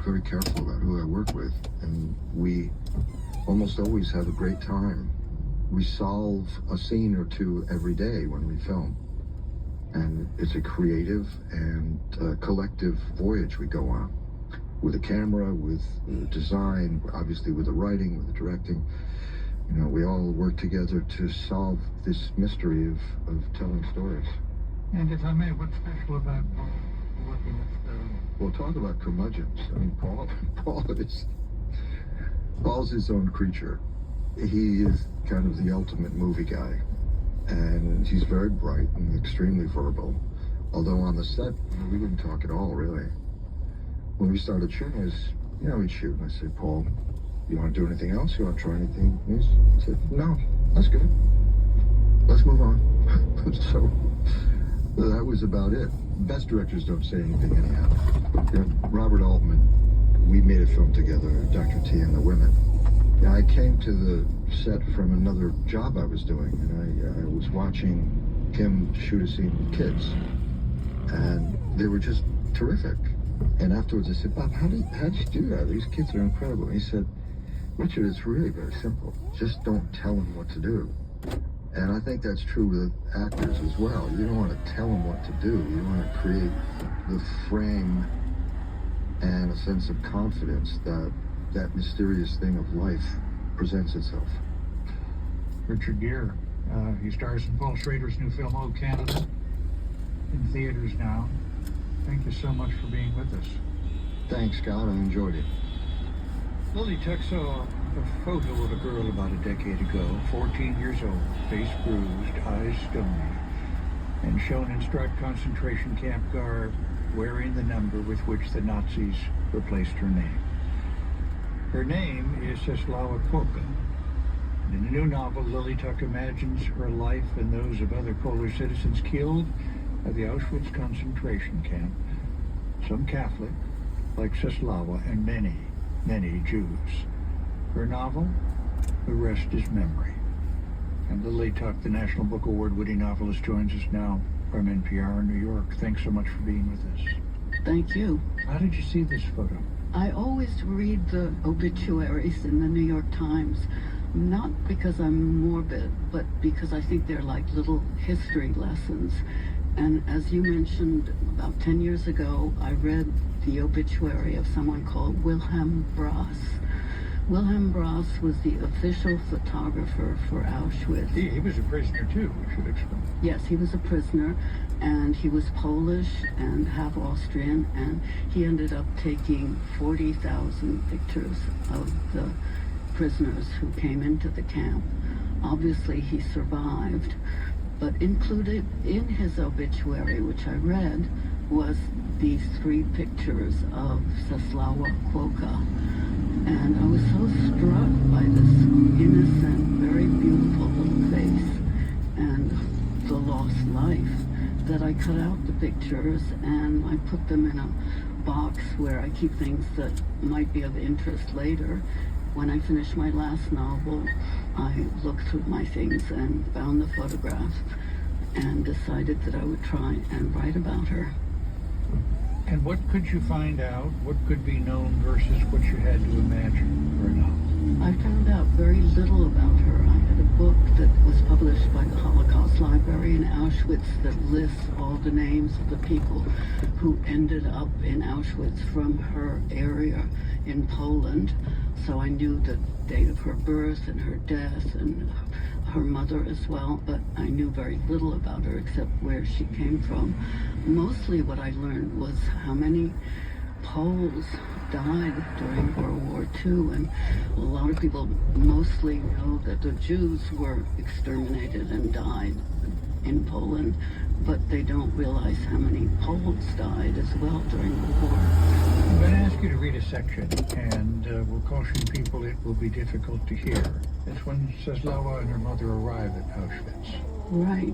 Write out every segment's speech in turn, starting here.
very careful about who I work with, and we almost always have a great time. We solve a scene or two every day when we film, and it's a creative and collective voyage we go on, with a camera, with the design, obviously with the writing, with the directing. You know, we all work together to solve this mystery of telling stories. And if I may, what's special about working with Well, talk about curmudgeons. I mean, Paul's his own creature. He is kind of the ultimate movie guy, and he's very bright and extremely verbal. Although on the set, we didn't talk at all, really. When we started shooting, we'd shoot, and I said, Paul, you want to do anything else? You want to try anything? He said, no, that's good. Let's move on. So that was about it. Best directors don't say anything anyhow. You know, Robert Altman, we made a film together, Dr. T and the Women. I came to the set from another job I was doing, and I was watching him shoot a scene with kids, and they were just terrific. And afterwards I said, Bob, how'd you do that? These kids are incredible. And he said, Richard, it's really very simple. Just don't tell them what to do. And I think that's true with actors as well. You don't want to tell them what to do. You want to create the frame and a sense of confidence that that mysterious thing of life presents itself. Richard Gere. He stars in Paul Schrader's new film, Oh Canada, in theaters now. Thank you so much for being with us. Thanks, Scott. I enjoyed it. Lily Tuck saw a photo of a girl about a decade ago, 14 years old, face bruised, eyes stony, and shown in striped concentration camp garb, wearing the number with which the Nazis replaced her name. Her name is Czesława Kwoka. In the new novel, Lily Tuck imagines her life and those of other Polish citizens killed at the Auschwitz concentration camp, some Catholic, like Czesława, and many, many Jews. Her novel, The Rest is Memory. And Lily Tuck, the National Book Award-winning novelist, joins us now from NPR in New York. Thanks so much for being with us. Thank you. How did you see this photo? I always read the obituaries in the New York Times, not because I'm morbid, but because I think they're like little history lessons. And as you mentioned, about 10 years ago, I read the obituary of someone called Wilhelm Brass. Wilhelm Brass was the official photographer for Auschwitz. He was a prisoner too, we should explain. Yes, he was a prisoner, and he was Polish and half Austrian, and he ended up taking 40,000 pictures of the prisoners who came into the camp. Obviously, he survived, but included in his obituary, which I read, was these 3 pictures of Czesława Kwoka. And I was so struck by this innocent, very beautiful little face and the lost life that I cut out the pictures and I put them in a box where I keep things that might be of interest later. When I finished my last novel, I looked through my things and found the photograph and decided that I would try and write about her. And what could you find out? What could be known versus what you had to imagine for a novel? I found out very little about her. I had a book that was published by the Holocaust Library in Auschwitz that lists all the names of the people who ended up in Auschwitz from her area in Poland. So I knew the date of her birth and her death and her mother as well, but I knew very little about her except where she came from. Mostly what I learned was how many Poles died during World War II, and a lot of people mostly know that the Jews were exterminated and died in Poland, but they don't realize how many Poles died as well during the war. I'm going to ask you to read a section, and we'll caution people it will be difficult to hear. It's when Czesława and her mother arrive at Auschwitz. Right.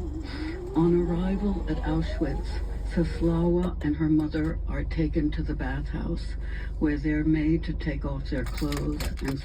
On arrival at Auschwitz, Czesława and her mother are taken to the bathhouse, where they're made to take off their clothes and